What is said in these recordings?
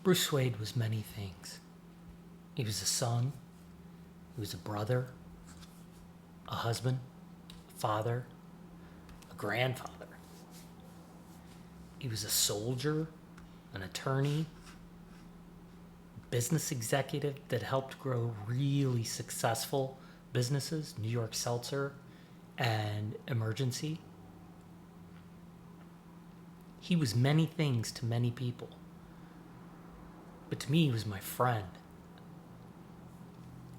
Bruce Sweyd was many things. He was a son, he was a brother, a husband, a father, a grandfather. He was a soldier, an attorney, business executive that helped grow really successful businesses, New York Seltzer and Emergency. He was many things to many people. But to me, he was my friend.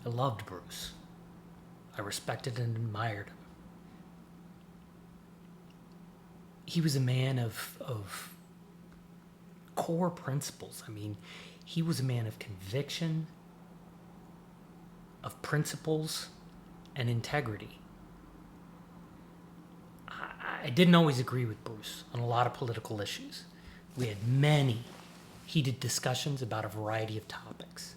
I loved Bruce. I respected and admired him. He was a man of core principles. I mean, he was a man of conviction, of principles, and integrity. I didn't always agree with Bruce on a lot of political issues. We had many heated discussions about a variety of topics.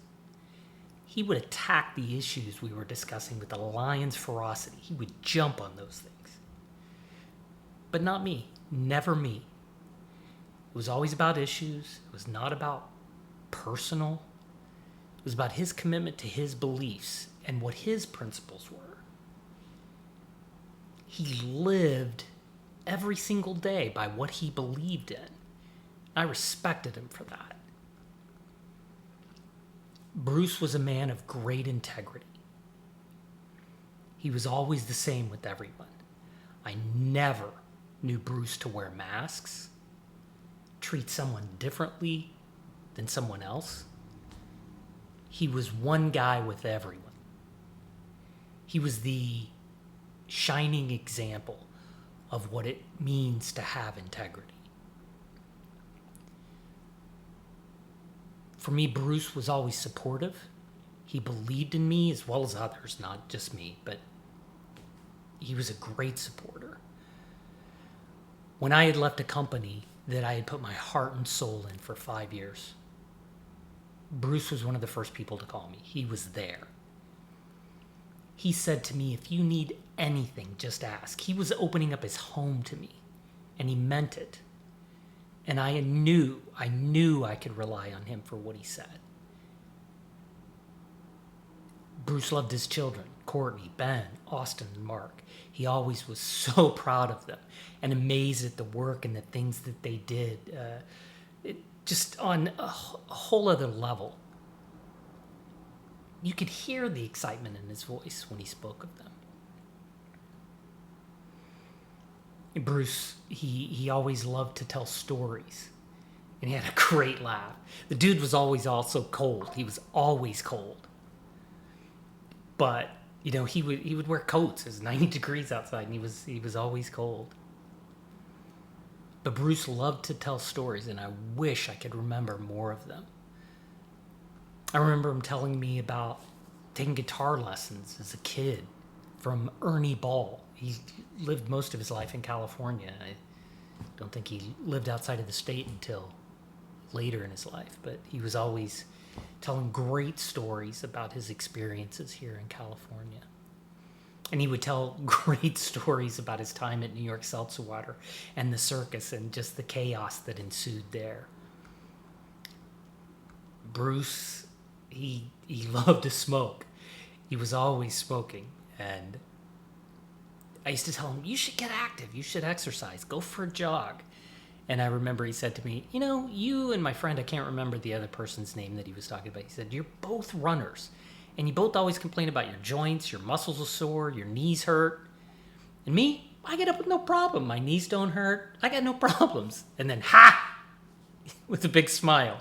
He would attack the issues we were discussing with a lion's ferocity. He would jump on those things. But not me. Never me. It was always about issues. It was not about personal. It was about his commitment to his beliefs and what his principles were. He lived every single day by what he believed in. I respected him for that. Bruce was a man of great integrity. He was always the same with everyone. I never knew Bruce to wear masks, treat someone differently than someone else. He was one guy with everyone. He was the shining example of what it means to have integrity. For me, Bruce was always supportive. He believed in me as well as others, not just me, but he was a great supporter. When I had left a company that I had put my heart and soul in for 5 years, Bruce was one of the first people to call me. He was there. He said to me, if you need anything, just ask. He was opening up his home to me, and he meant it. And I knew I could rely on him for what he said. Bruce loved his children, Courtney, Ben, Austin, and Mark. He always was so proud of them and amazed at the work and the things that they did. Just on a whole other level. You could hear the excitement in his voice when he spoke of them. Bruce, he always loved to tell stories. And he had a great laugh. The dude was always also cold. He was always cold. But, he would wear coats. It was 90 degrees outside and he was always cold. But Bruce loved to tell stories, and I wish I could remember more of them. I remember him telling me about taking guitar lessons as a kid from Ernie Ball. He lived most of his life in California. I don't think he lived outside of the state until later in his life, but he was always telling great stories about his experiences here in California. And he would tell great stories about his time at New York Seltzer Water and the circus and just the chaos that ensued there. Bruce, he loved to smoke. He was always smoking. And I used to tell him, you should get active. You should exercise. Go for a jog. And I remember he said to me, you and my friend, I can't remember the other person's name that he was talking about. He said, you're both runners. And you both always complain about your joints, your muscles are sore, your knees hurt. And me, I get up with no problem. My knees don't hurt. I got no problems. And then, with a big smile.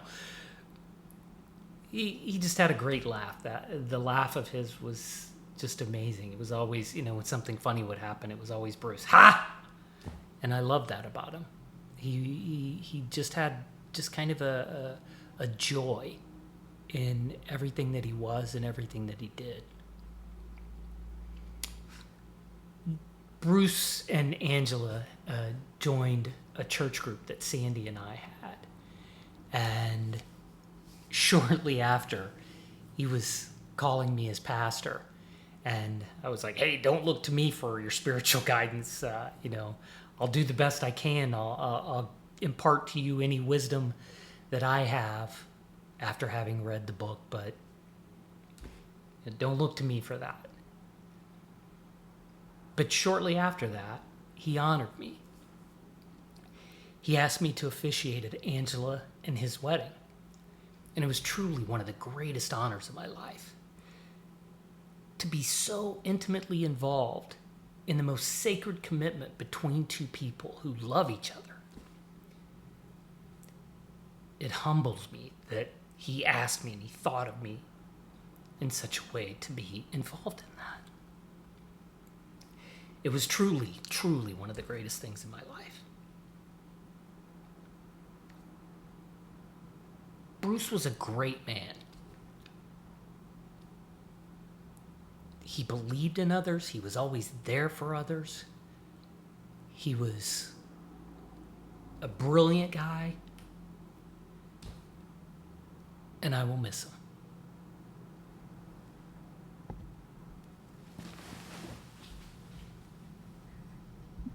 He just had a great laugh. The laugh of his was just amazing. It was always, when something funny would happen, it was always Bruce. And I loved that about him. He just had just kind of a joy in everything that he was and everything that he did. Bruce and Angela joined a church group that Sandy and I had. And shortly after, he was calling me as pastor. And I was like, hey, don't look to me for your spiritual guidance. I'll do the best I can. I'll impart to you any wisdom that I have after having read the book, but don't look to me for that. But shortly after that, he honored me. He asked me to officiate at Angela and his wedding, and it was truly one of the greatest honors of my life. To be so intimately involved in the most sacred commitment between two people who love each other. It humbles me that he asked me and he thought of me in such a way to be involved in that. It was truly, truly one of the greatest things in my life. Bruce was a great man. He believed in others. He was always there for others. He was a brilliant guy. And I will miss him.